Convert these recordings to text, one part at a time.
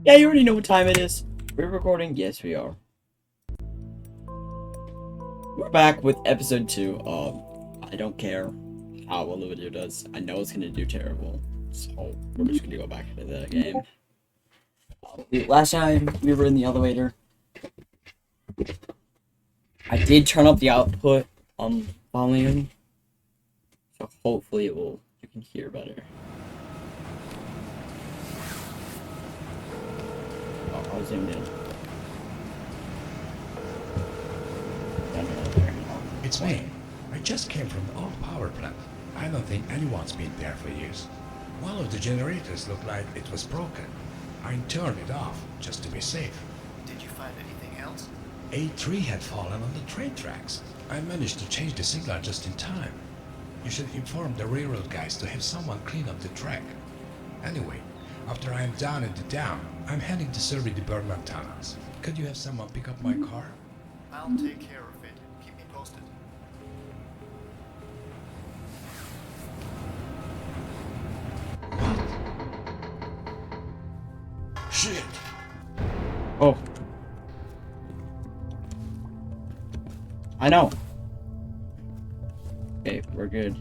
Yeah, you already know what time it is. We're recording? Yes, we are. We're back with episode 2 of I don't care how well the video does. I know it's gonna do terrible. So we're just gonna go back into the game. Last time we were in the elevator. I did turn up the output volume. So hopefully you can hear better. Oh, I'll zoom in. It's me. I just came from the old power plant. I don't think anyone's been there for years. One of the generators looked like it was broken. I turned it off just to be safe. Did you find anything else? A tree had fallen on the train tracks. I managed to change the signal just in time. You should inform the railroad guys to have someone clean up the track. Anyway, after I am down in the dam, I'm heading to survey the burned tunnels. Could you have someone pick up my car? I'll take care of it. Keep me posted. Shit! Oh. I know. Okay, we're good.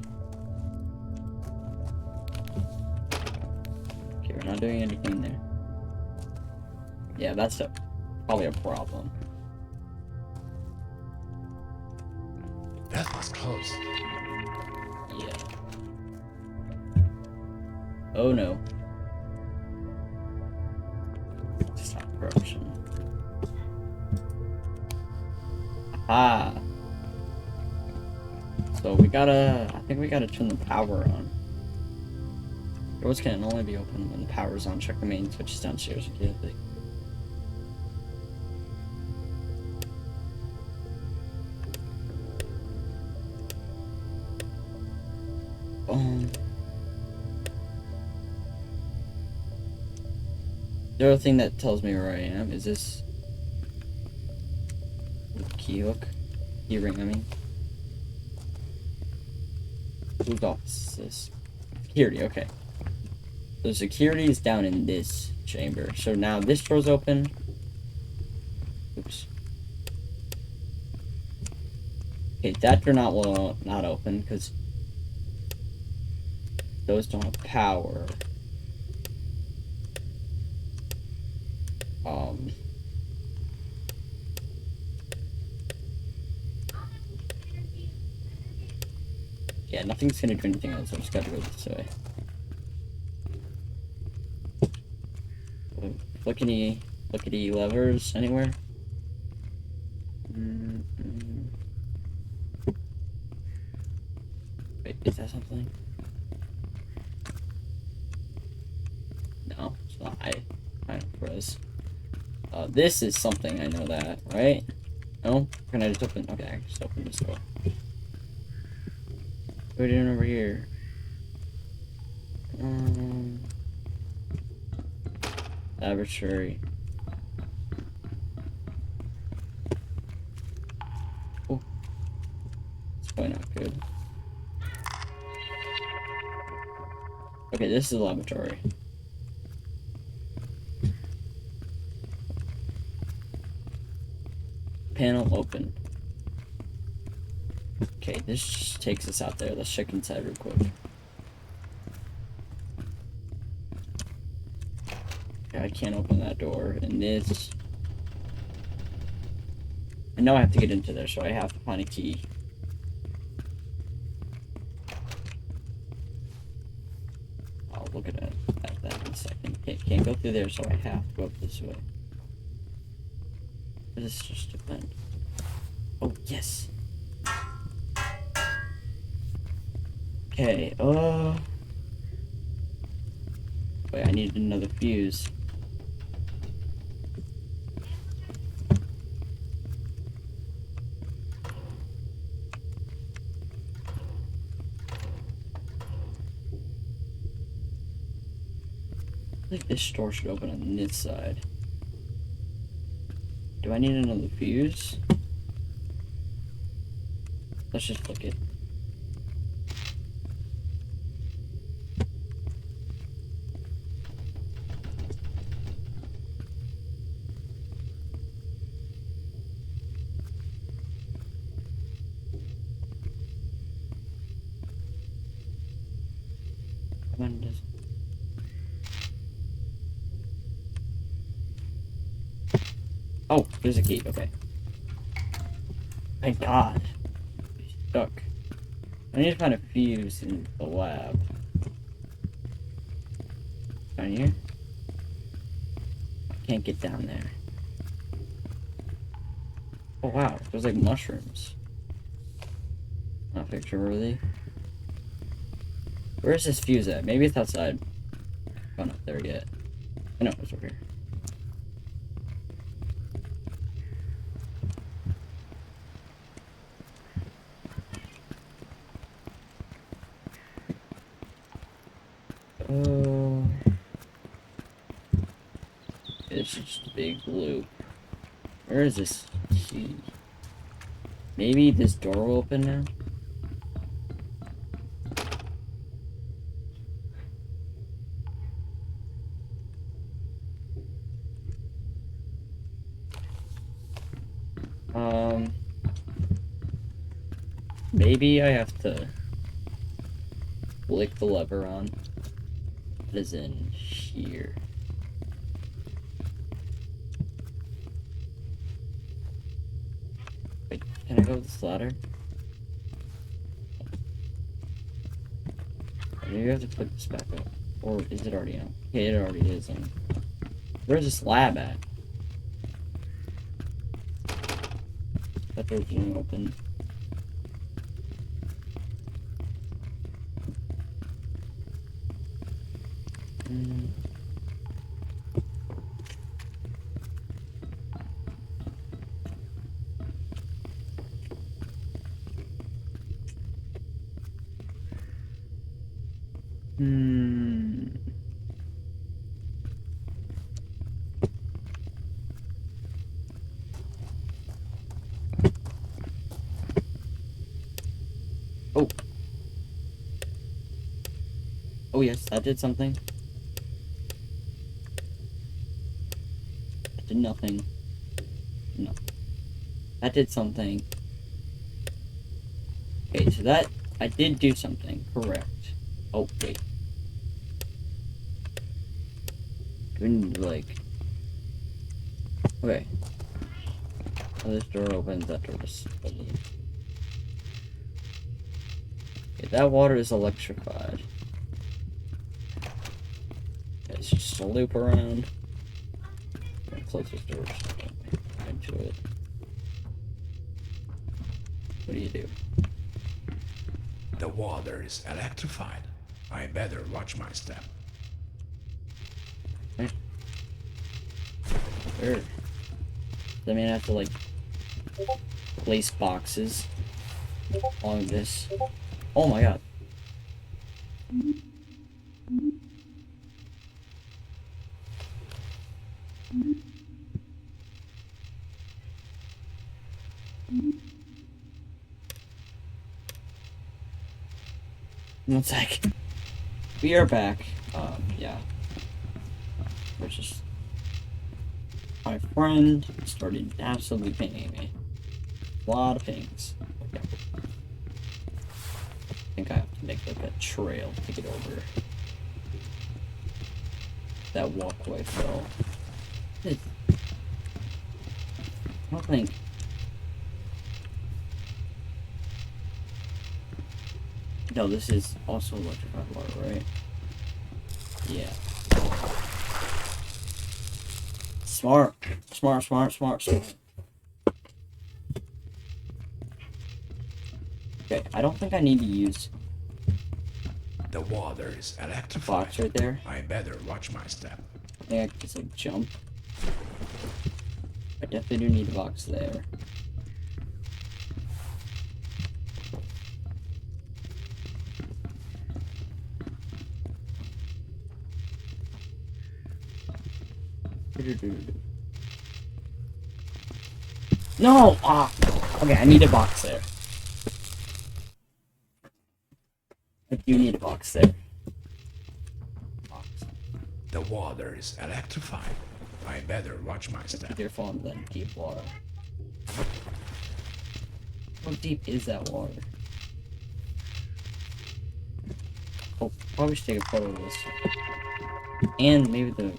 Okay, we're not doing anything there. Yeah, that's probably a problem. That was close. Yeah. Oh no. Stop corruption. Ah. So I think we gotta turn the power on. Doors can only be opened when the power is on. Check the main switches downstairs immediately. The other thing that tells me where I am is this key hook. Key ring, I mean. Whose office is this? Security, okay. So security is down in this chamber. So now this door's open. Oops. Okay, that door not open because those don't have power. Yeah, nothing's gonna do anything else. I just gotta go this way. Flickety levers anywhere? Wait, is that something? No, it's not. I press. This is something, I know that, right? No? Can I just open? Okay, I can just open this door. What are we doing over here? Laboratory. Oh. It's probably not good. Okay, this is a laboratory. Panel open. Okay, this just takes us out there. Let's check inside real quick. Okay, I can't open that door. And this... I know I have to get into there, so I have to find a key. I'll look at that in a second. Can't go through there, so I have to go up this way. This is just a vent. Oh, yes! Okay, wait, I need another fuse. I think this door should open on this side. Do I need another fuse? Let's just flick it. Oh, there's a key. Okay. Thank God. Stuck. I need to find a fuse in the lab. Down here? I can't get down there. Oh wow, there's like mushrooms. Not picture worthy. Where's this fuse at? Maybe it's outside. Oh, not there yet. Oh, no, it's over here. Oh. It's just a big loop. Where is this key? Maybe this door will open now? Maybe I have to flick the lever on. It is in here. Wait, can I go with this ladder? Maybe I have to click this back up. Or is it already on? Okay, it already is on. Where's this lab at? That door's being open. Oh. Oh yes, that did something. That did nothing. No. That did something. Okay, so that... I did do something. Correct. Oh, wait. Do we need to, like... Okay. Oh, this door opens, that door just... Okay, that water is electrified. Okay, it's just a loop around. I'm gonna close this door so I can't get into it. What do you do? The water is electrified. I better watch my step. Sure. Does that mean I have to, like, place boxes along this? Oh my god. One sec. We are back. Yeah. We're just... My friend started absolutely pinging me. A lot of pings. Okay. I think I have to make like a trail to get over that walkway fell. I don't think... No, this is also electrified water, right? Yeah. Smart. Smart, smart, smart, smart. Okay, I don't think I need to use The water is the electrified. box right there. I better watch my step. I think I can just like jump. I definitely do need a box there. No! Ah! Okay, I need a box there. I do need a box there. Box. The water is electrified. I better watch my Be step. careful on that deep water. How deep is that water? Oh, probably should take a photo of this. And maybe the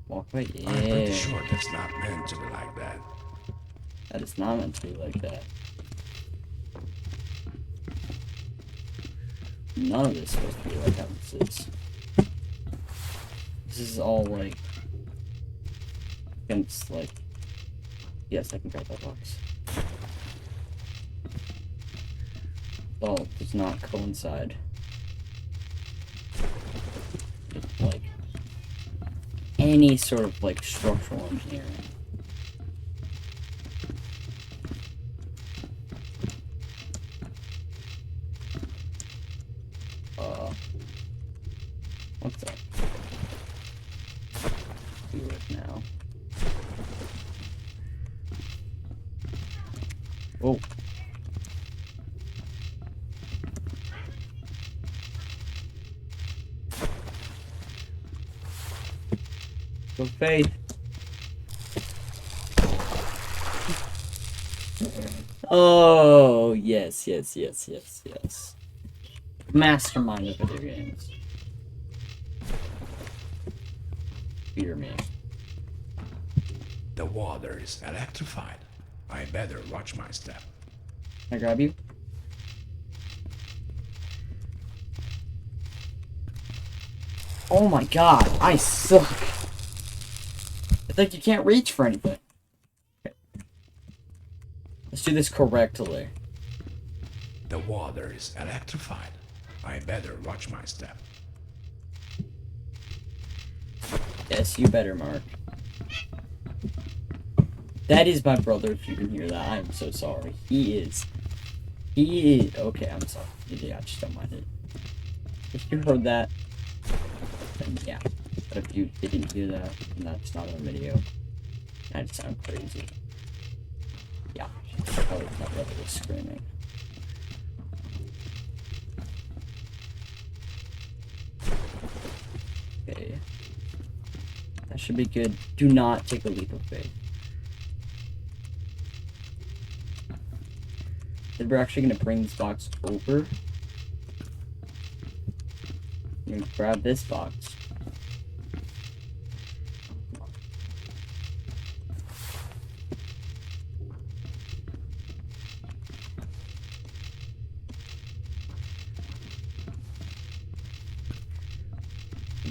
walkway. walk away. Yeah. I'm pretty sure that's not meant to be like that. That is not meant to be like that. None of this is supposed to be like how this is. This is all like against like. Yes, I can grab that box. Oh, does not coincide. With, like any sort of like structural engineering. What's up? Do it now. Oh. Go Faith. Oh, yes. Mastermind of video games. Fear me. The water is electrified. I better watch my step. Can I grab you? Oh my god, I suck. It's like you can't reach for anything. Okay. Let's do this correctly. The water is electrified. I better watch my step. Yes, you better, Mark. That is my brother, if you can hear that. I'm so sorry. He is. Okay, I'm sorry. Yeah, I just don't mind it. If you heard that, then yeah. But if you didn't hear that, then that's not on video. I just sound crazy. Yeah. Oh, my brother was screaming. Okay. That should be good. Do not take a leap of faith. If we're actually gonna bring this box over, you're gonna grab this box.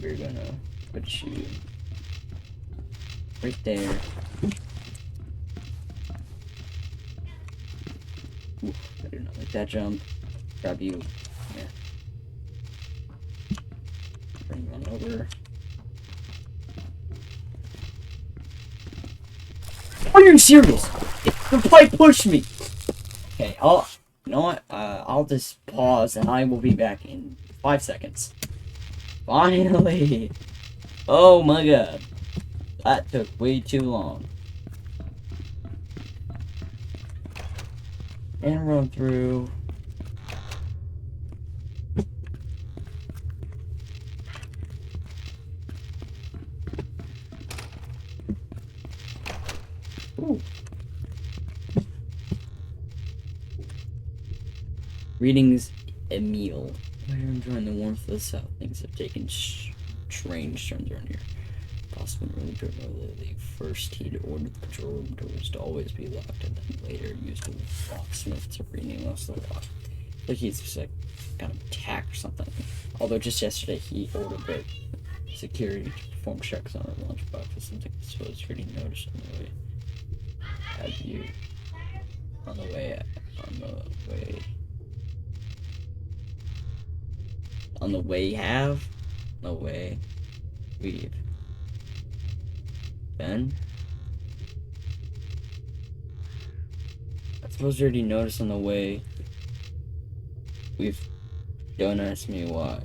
We're gonna put you right there. Ooh, I do not like that jump. Grab you. Yeah. Bring you on over. Are you serious? The pipe pushed me. Okay, you know what? I'll just pause and I will be back in 5 seconds. Finally! Oh my god. That took way too long. And run through. Ooh. Greetings, Emil. We're enjoying the warmth of the south. Things have taken strange turns around here. Possibly really primarily the first he'd ordered the patrol room doors to always be locked, and then later used a locksmith to renew most of the lock. Like he's just like kind of attack or something. Although just yesterday he ordered the security to perform checks on our lunchbox or something. So it's pretty noticed on the way. Have you on the way we've been. I suppose you already noticed on the way we've. Don't ask me why.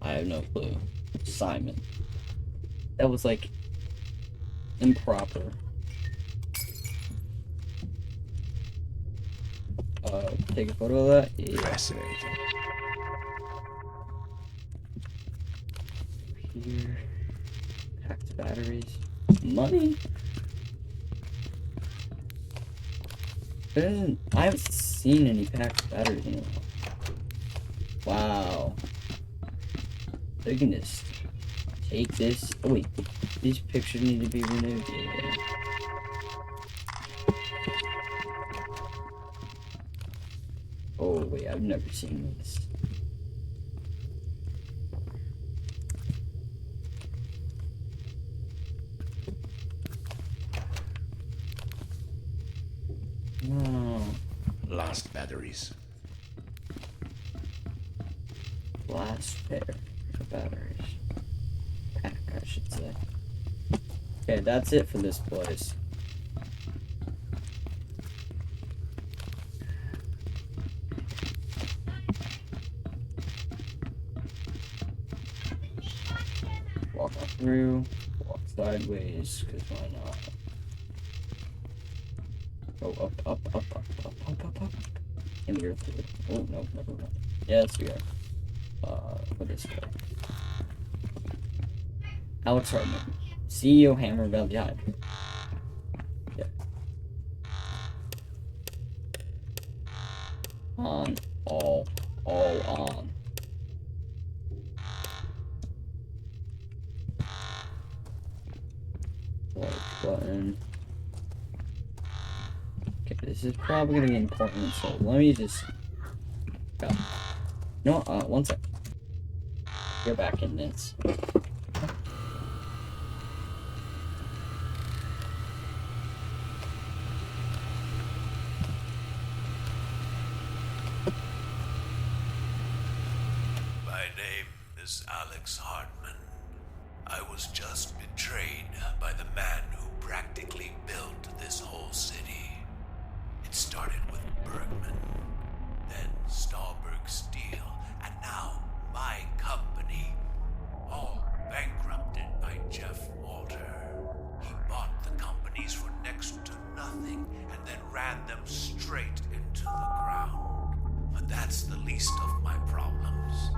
I have no clue. Simon. That was like improper. Take a photo of that? Yeah. Fascinating. Here. Packed batteries. Money? I haven't seen any packed batteries in a while. Wow. They can just take this. Oh wait, these pictures need to be renewed. Yeah. Oh wait, I've never seen this. No. Lost batteries. Last pair of batteries. Pack, I should say. Okay, that's it for this place. Walk on through, walk sideways, because why not? Go up, up, up, up, up, up, up, up. And we're through. Oh, no, never mind. Yes, we are. What is it? Alex Hartman, CEO, Hammer Valley High. Yeah. On, all on. Like button. Okay, this is probably gonna be important, so let me just go. No, one sec. Get back in this. My name is Alex Hartman. I was just betrayed by the man who practically built this whole city. It started with Bergman, then Stahlberg Steel, and now my company. All bankrupted by Jeff Walter. He bought the companies for next to nothing and then ran them straight into the ground. But that's the least of my problems.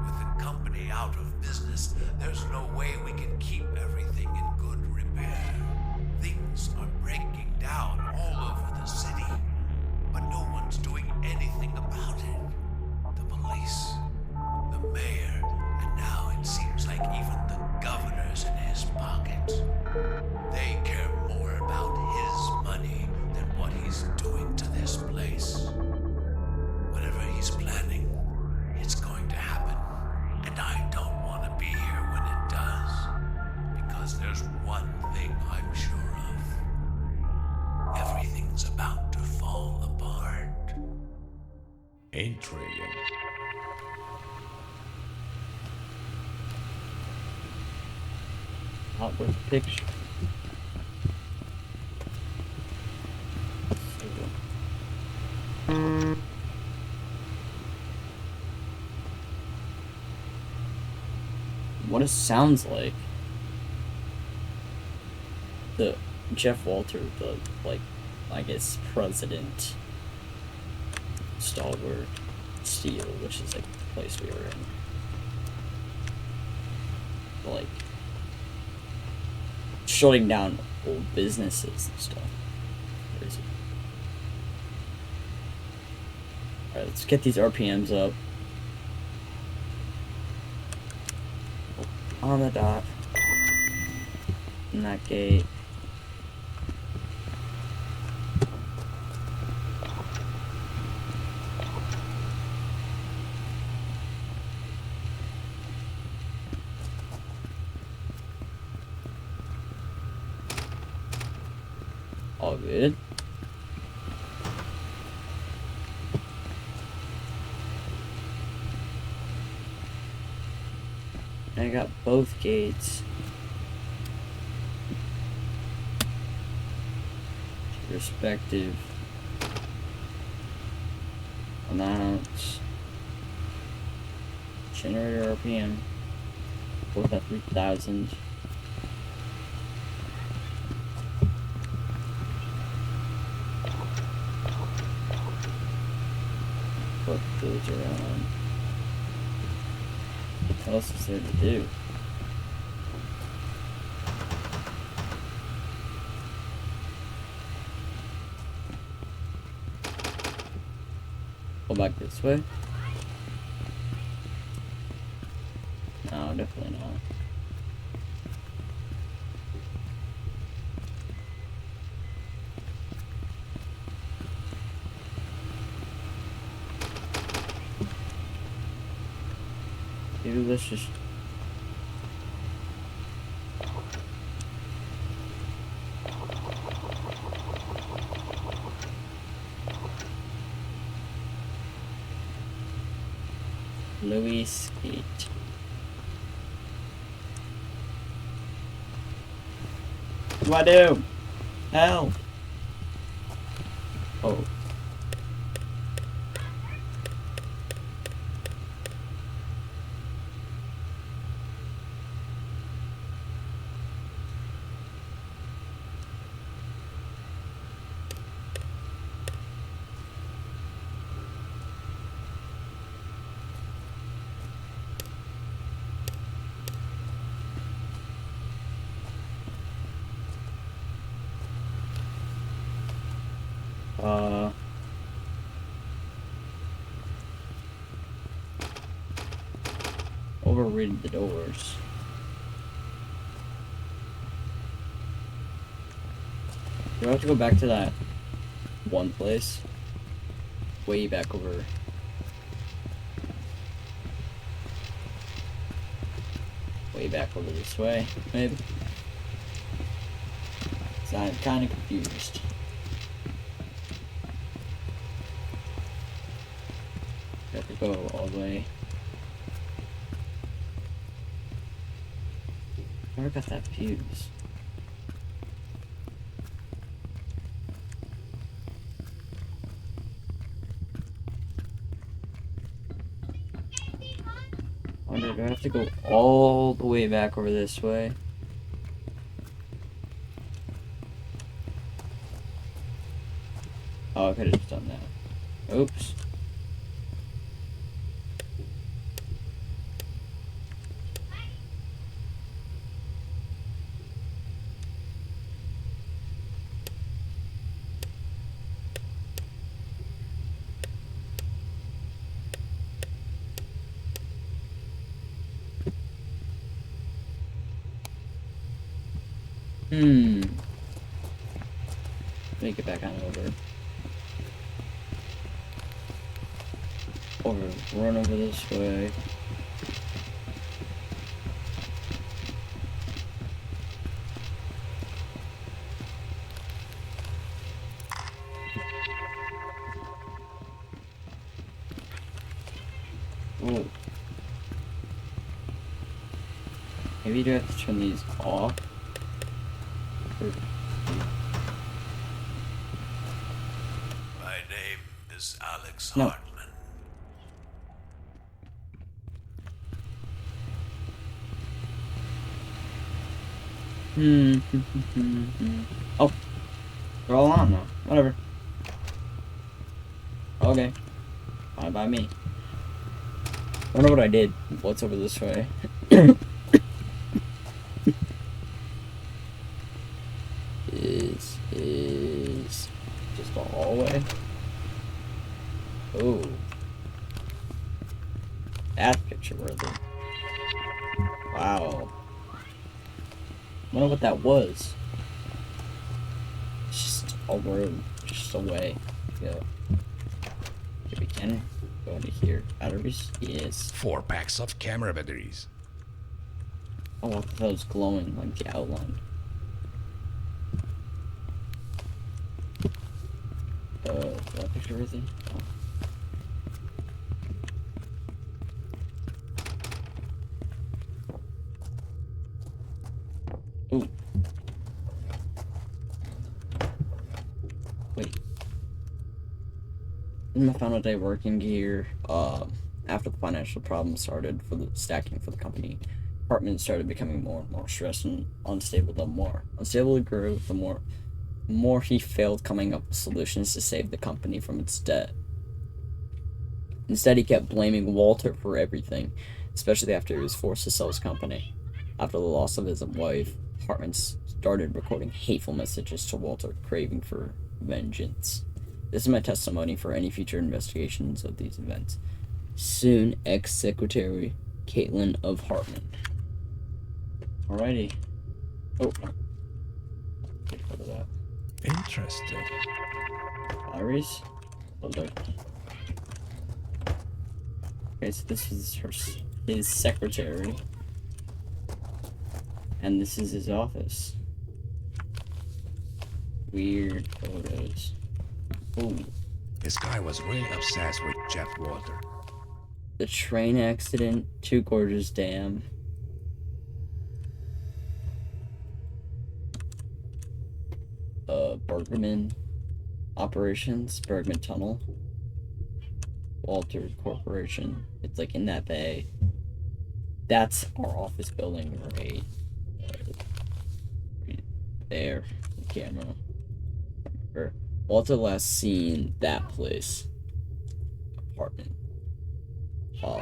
With the company out of business, there's no way we can keep everything in good repair. Things are breaking down all over the city, but no one's doing anything about it. The police, the mayor, and now it seems like even the governor's in his pocket. They care more about his money than what he's doing to this place. Whatever he's planning, it's going to happen. And I don't want to be here when it does. Because there's one thing I'm sure of. Everything's about to fall apart. Intriguing. Not worth a picture. What it sounds like. The Jeff Walter, the I guess president, Stalwart Steel, which is like the place we were in. Like shutting down old businesses and stuff. Crazy. Alright, let's get these RPMs up. On the dot. In that gate. All good. I got both gates. Respective amounts. Generator RPM. Both at 3,000. Put those around. What else is there to do? Go back this way? No, definitely not. Maybe let's just. Louis Gate. What do I do? Help! Oh. Overrated the doors. Do I have to go back to that one place? Way back over. Way back over this way, maybe? So I'm kind of confused. Have to go all the way. Where got that fuse? Wonder, do I have to go all the way back over this way? Oh, I could have just done that. Oops. Let me get back on over. Run over this way. Oh. Maybe do I have to turn these off? My name is Alex No. Hartman. Oh. They're all on now. Whatever. Okay. Fine by me. I wonder what I did. What's over this way? is just a hallway. Oh. That's picture worthy. Wow. Wonder what that was. It's just a room, just a way. Yeah. If we can go into here. Batteries? Yes. 4 packs of camera batteries. Oh, what the hell is glowing like the outline? Is that picture worthy? Oh. Ooh. Wait. This is my final day working here. After the financial problems started for the stacking for the company, Hartman started becoming more and more stressed and unstable. The more unstable it grew, the more he failed coming up with solutions to save the company from its debt. Instead, he kept blaming Walter for everything, especially after he was forced to sell his company. After the loss of his wife, Hartman started recording hateful messages to Walter, craving for vengeance. This is my testimony for any future investigations of these events. Soon, ex-secretary Caitlin of Hartman. Alrighty. Oh. Get rid of that. Interesting. Batteries? Okay, so this is her his secretary. And this is his office. Weird photos. Ooh. This guy was really obsessed with Jeff Walter. The train accident, Two Gorges Dam. Bergman operations, Bergman Tunnel. Walter Corporation. It's like in that bay. That's our office building right there. The camera. Remember. Walter last seen that place. Apartment.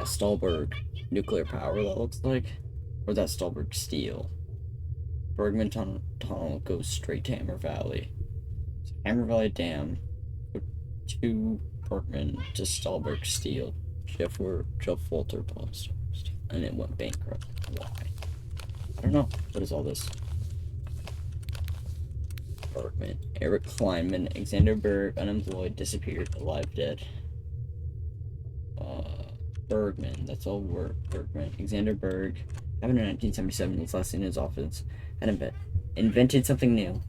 Stolberg nuclear power, that looks like. Or is that Stolberg steel? Bergman Tunnel goes straight to Hammer Valley. So Hammer Valley Dam, to Bergman to Stolberg steel. Jeff Walter bought steel, and it went bankrupt. Why? I don't know. What is all this? Bergman. Eric Kleinman, Alexander Berg, unemployed, disappeared, alive, dead. Bergman, that's all work. Bergman. Alexander Berg, happened in 1977, was last seen in his office, and invented something new.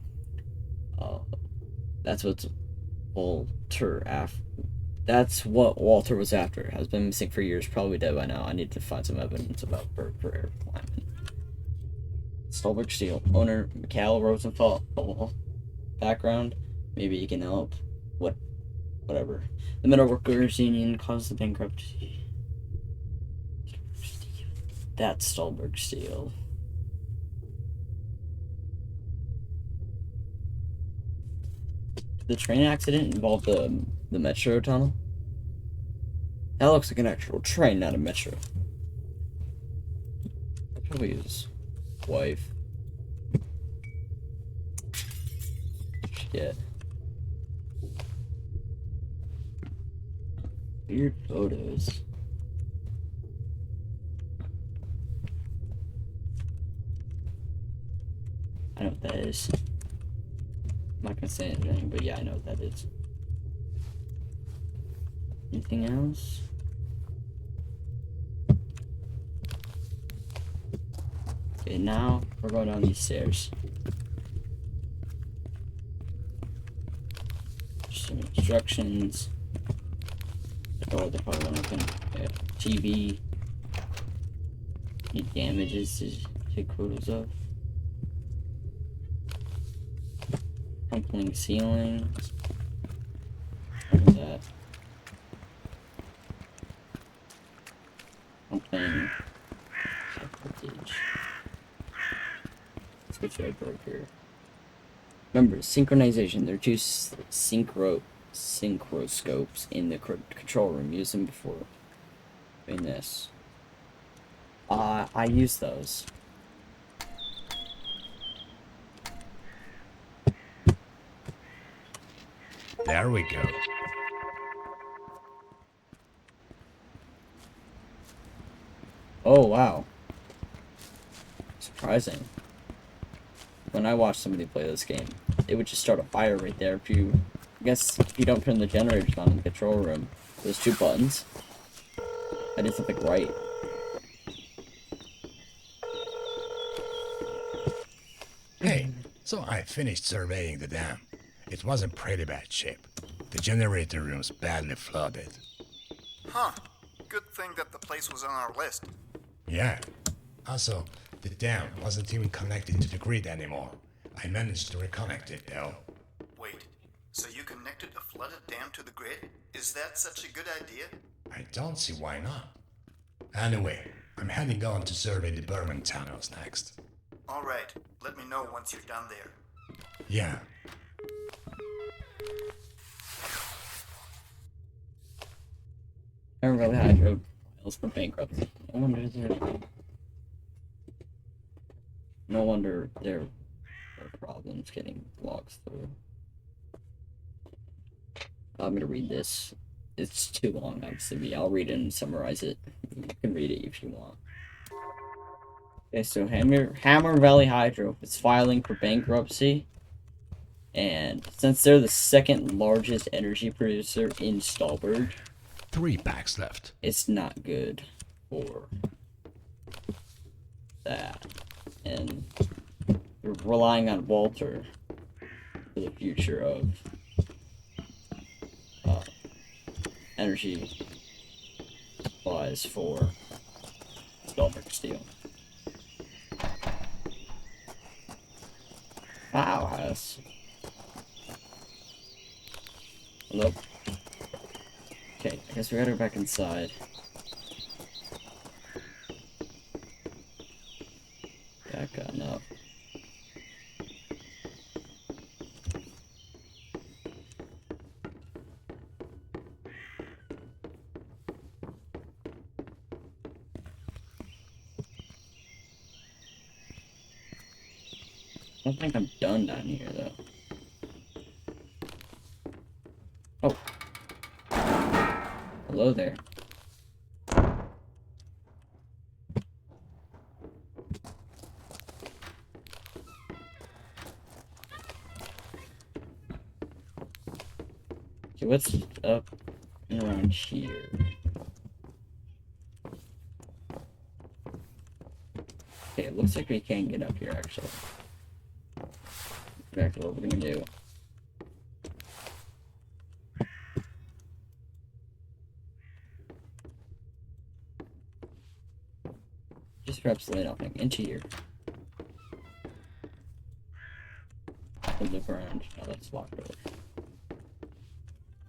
That's what Walter was after. Has been missing for years, probably dead by now. I need to find some evidence about Berg for Eric Kleinman. Stolberg Steel, owner Mikhail Rosenthal. Background, maybe he can help. Whatever. The Metal Workers Union caused the bankruptcy. That's Stolberg Steel. The train accident involved the metro tunnel. That looks like an actual train, not a metro. That's probably his wife. Shit. Weird photos. I know what that is. I'm not gonna say anything, but yeah, I know what that is. Anything else? Okay, now we're going down these stairs. Some instructions. The door, the probably won't open. Okay. TV. Any damages to take photos of? Crumpling ceiling. What is that? Crumpling footage. Let's get right broke here. Remember, synchronization. There are two synchroscopes in the control room. Use them before doing this. I use those. There we go. Oh, wow. Surprising. When I watched somebody play this game, it would just start a fire right there if you... I guess if you don't turn the generators on in the control room. There's two buttons. I did something right. Hey, so I finished surveying the dam. It was in pretty bad shape. The generator room's badly flooded. Huh. Good thing that the place was on our list. Yeah. Also, the dam wasn't even connected to the grid anymore. I managed to reconnect it, though. Wait, so you connected a flooded dam to the grid? Is that such a good idea? I don't see why not. Anyway, I'm heading on to survey the Bergman tunnels next. Alright, let me know once you're done there. Yeah. I really hydro files for bankruptcy. No wonder there are problems getting logs through. I'm gonna read this. It's too long, obviously. I'll read it and summarize it. You can read it if you want. Okay, so Hammer Valley Hydro is filing for bankruptcy. And since they're the second largest energy producer in Stolberg, 3 packs left. it's not good for that. And we're relying on Walter for the future of energy supplies for Belbrick Steel. Powerhouse. Nope. Okay, I guess we gotta go back inside. Back on up. I don't think I'm done down here, though. Oh. Hello there. Okay, what's up and around here? Okay, it looks like we can get up here, actually. Exactly what we're gonna do. Just for absolutely nothing. Into here. And look around. Oh, that's locked over.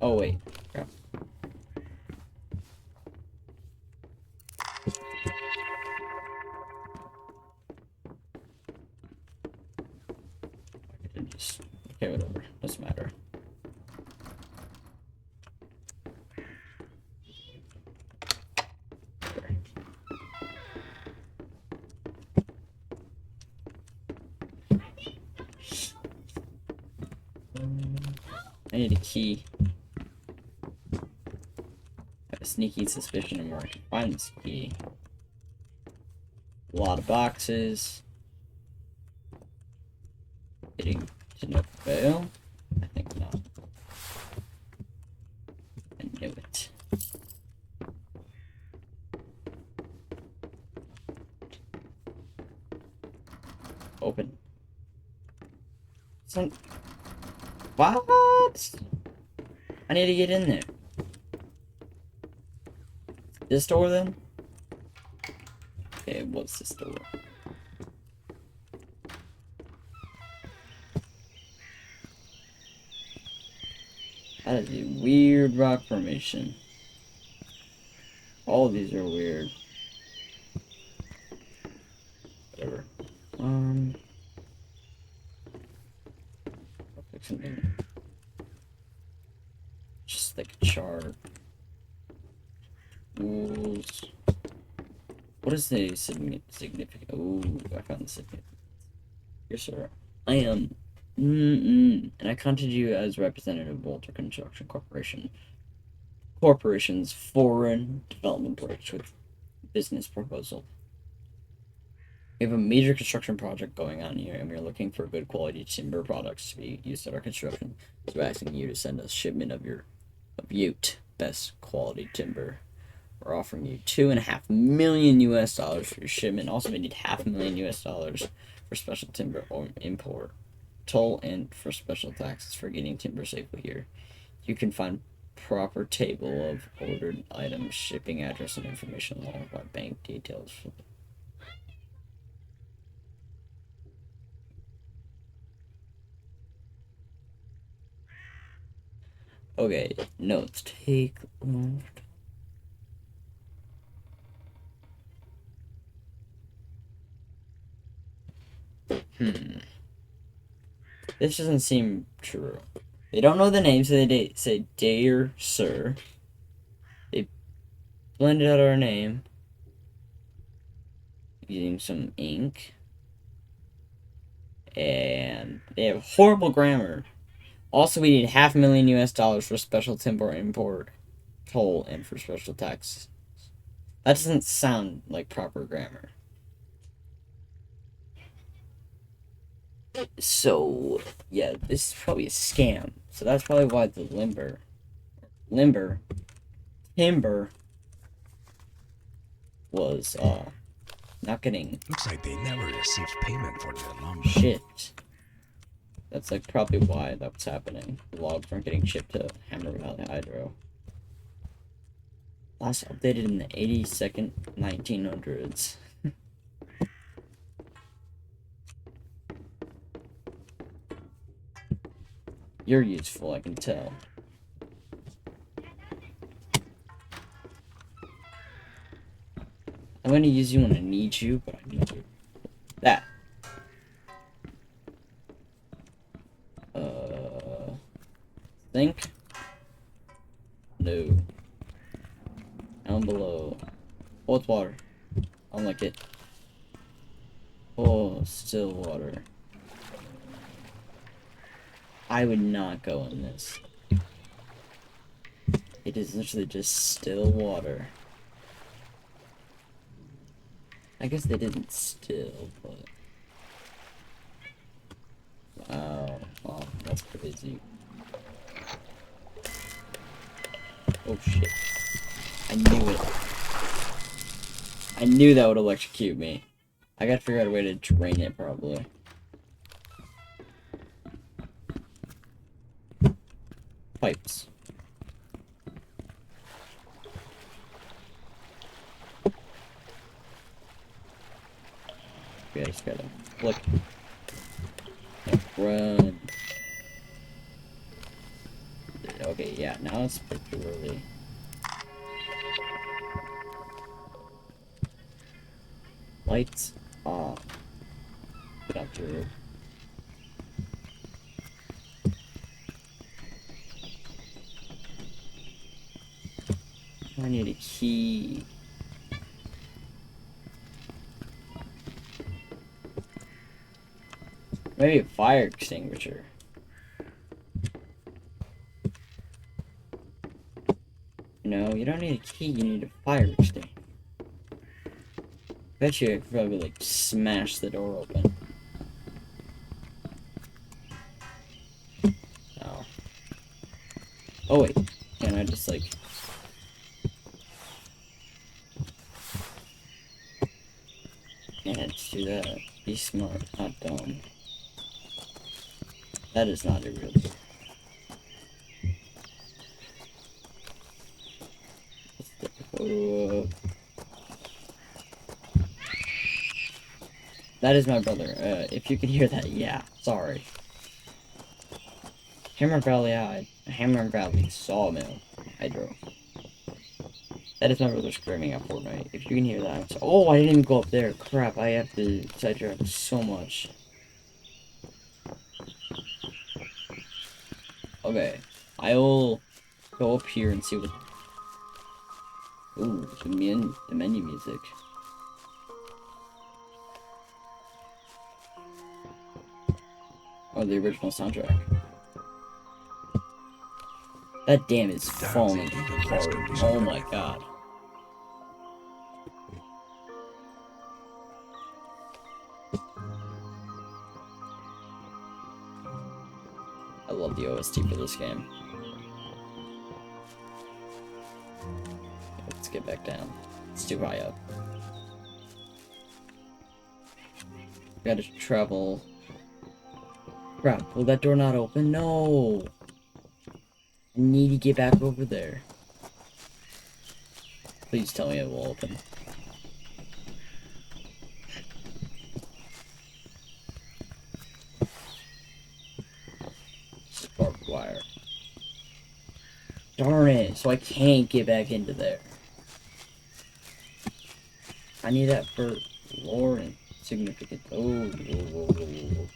Oh, wait. Crap. Just, okay, whatever. Doesn't matter. There. I need a key. I have a sneaky suspicion of where I can find this key. A lot of boxes. Getting to no fail? I think not. I knew it. Open. Some. What? I need to get in there. This door then? Okay, what's this door? That is a weird rock formation. All of these are weird. Whatever. I'll pick something. Just like a chart. Rules. What is the significant? Ooh, I found the significant. Yes, sir. I am. And I contacted you as representative of Walter Construction Corporation's foreign development project with business proposal. We have a major construction project going on here, and we're looking for good quality timber products to be used in our construction. So we're asking you to send us shipment of Ute best quality timber. We're offering you $2.5 million for your shipment. Also, we need $500,000 for special timber or import, toll, and for special taxes for getting timber safely here. You can find proper table of ordered items, shipping address, and information along with our bank details. Okay, notes. Take note. This doesn't seem true. They don't know the name, so they say, "Dear Sir." They blended out our name using some ink. And they have horrible grammar. Also, we need $500,000 for special timber import, toll, and for special taxes. That doesn't sound like proper grammar. So, yeah, this is probably a scam. So that's probably why the timber was, not getting Looks like they never received payment for their lumber. shit. That's like probably why that's happening. The logs weren't getting shipped to Hammer Valley Hydro. Last updated in the 82nd 1900s. You're useful, I can tell. I'm gonna use you when I need you, but I need you. That. Think? No. Down below. Oh, it's water. I don't like it. Oh, still water. I would not go in this. It is literally just still water. I guess they didn't still, but... Wow. Wow, that's crazy. Oh shit. I knew it. I knew that would electrocute me. I gotta figure out a way to drain it, probably. Pipes. Okay, I just gotta flick. Run. Okay, yeah, now it's particularly... Lights off. Get up to it. I need a key. Maybe a fire extinguisher. No, you don't need a key, you need a fire extinguisher. Bet you I could probably like smash the door open. Oh. Oh wait, can I just like... Can't just do that. Be smart, not dumb. That is not a real door. That is my brother. If you can hear that, yeah, sorry. Hammer Valley Sawmill Hydro. That is my brother screaming at Fortnite. If you can hear that, I'm so oh, I didn't even go up there. Crap, I have to sidetrack so much. Okay, I'll go up here and see what... Ooh, the menu music. Oh, the original soundtrack. That dam is falling apart. Oh my god. I love the OST for this game. Let's get back down. It's too high up. Gotta travel. Crap, will that door not open? No! I need to get back over there. Please tell me it will open. It's barbed wire. Darn it, so I can't get back into there. I need that for lore and significance. Oh, whoa, whoa, whoa, whoa.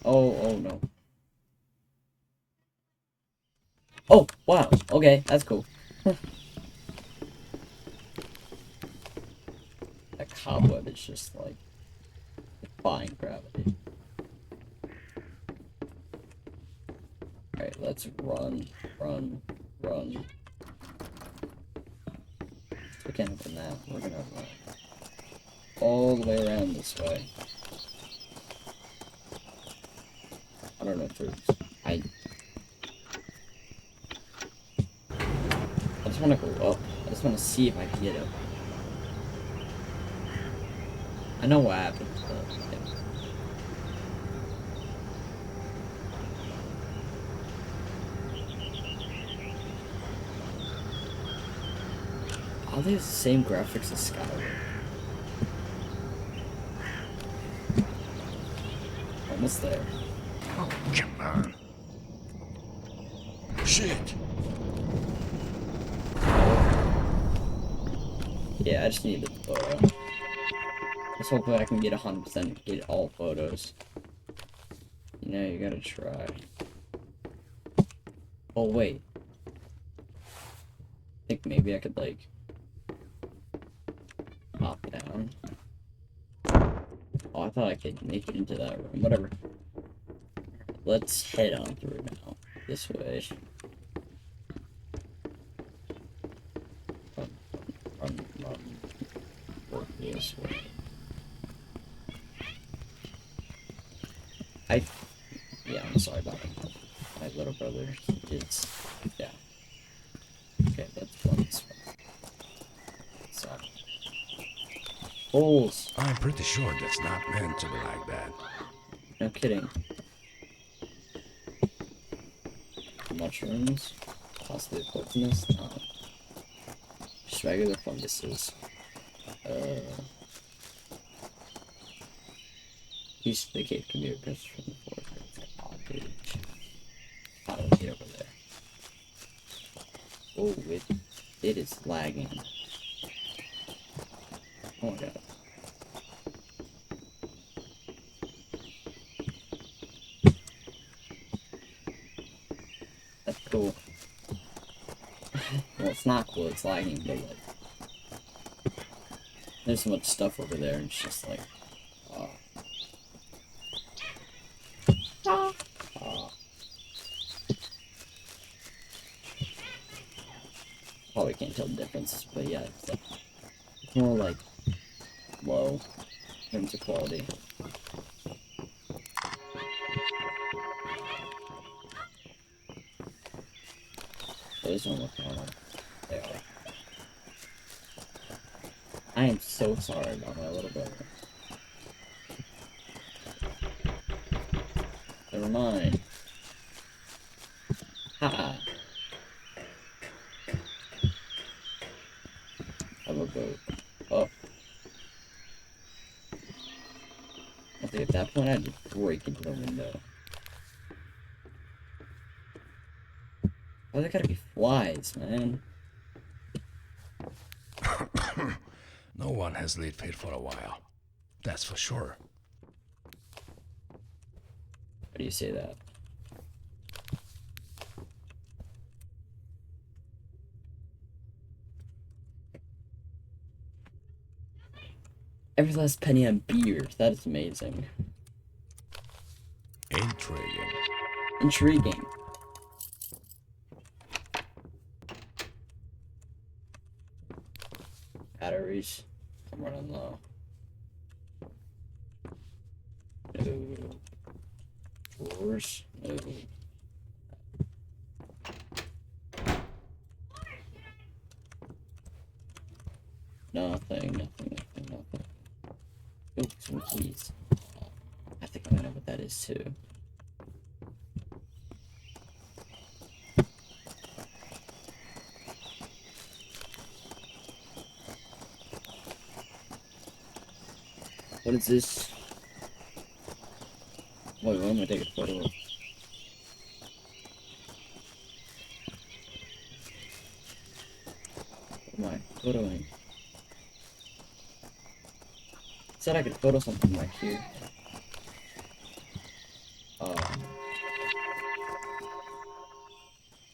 Oh no. Oh, wow. Okay, that's cool. That cobweb is just like defying gravity. Alright, let's run. We can't open that. We're gonna run all the way around this way. I don't know if there's... I just want to go up. I just want to see if I can get up. I know what happened, but yeah. Are they the same graphics as Skyward? Almost there. Oh, come on. Shit. Yeah, I just need the photo. Let's hopefully I can get 100% get all photos. You know, you gotta try. Oh, wait. I think maybe I could, like, hop down. Oh, I thought I could make it into that room. Whatever. Let's head on through now. This way. Run, run. Work this way. Yeah, I'm sorry about it. My little brother is, yeah. Okay, let's run this way. So, holes. I'm pretty sure that's not meant to be like that. No kidding. Mushrooms. Possibly poisonous. No. Just regular funguses. Piece of the cave can be requested from the floor. I'll get over there. Oh, it is lagging. Oh my god. That's cool. Well, it's not cool, it's lagging, but like, there's so much stuff over there, and it's just like, probably can't tell the difference, but yeah, it's like, it's more like low in terms of quality. Those don't look normal. They are. I am so sorry about my little brother. Never mind. Ha! I will go up. I think at that point I'd just break into the window. Why there gotta be flies, man? No one has laid paid for a while. That's for sure. How do you say that? Every last penny on beer. That is amazing. Intriguing. Intriguing. Batteries. I'm running low. No. Drawers. No. Nothing. Ooh, some keys. I think I know what that is too. What is this? Wait, why am I taking a photo of? What am I photoing? Said I could photo something right here.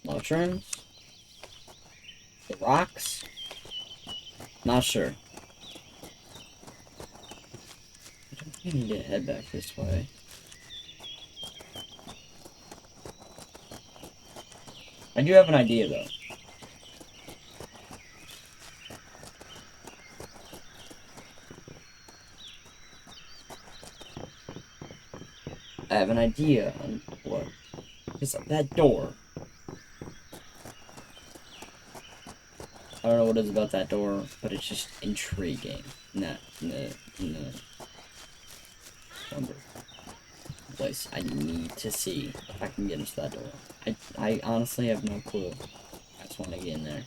Mushrooms? The rocks? Not sure. I don't think I need to head back this way. I do have an idea though. I have an idea on what is that door. I don't know what it is about that door, but it's just intriguing. In the number place. I need to see if I can get into that door. I honestly have no clue. I just want to get in there.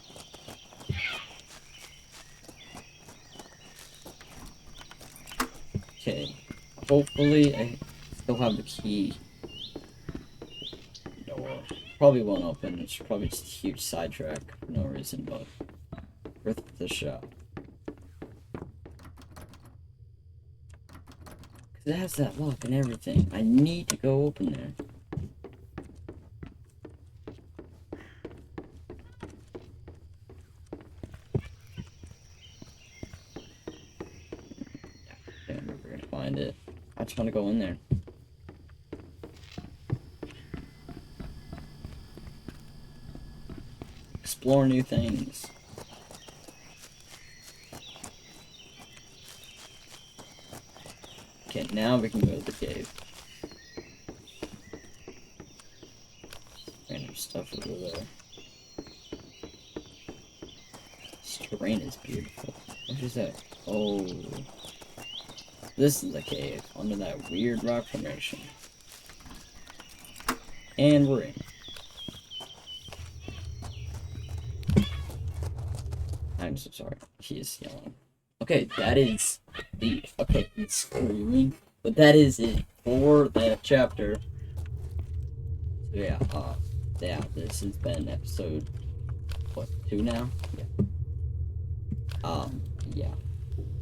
Okay. Hopefully I still have the key. Door. Probably won't open. It's probably just a huge sidetrack for no reason, but worth the shot. Because it has that lock and everything. I need to go open there. I think we're gonna find it. I just want to go in there. Explore new things. Okay, now we can go to the cave. Random stuff over there. This terrain is beautiful. What is that? Oh. This is a cave under that weird rock formation. And we're in. I'm so sorry. He is yelling. Okay, that is the... Okay, he's screaming. But that is it for that chapter. So yeah, this has been episode... What, 2 now? Yeah. Yeah.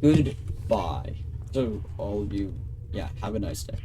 Goodbye. So, all of you, yeah, have a nice day.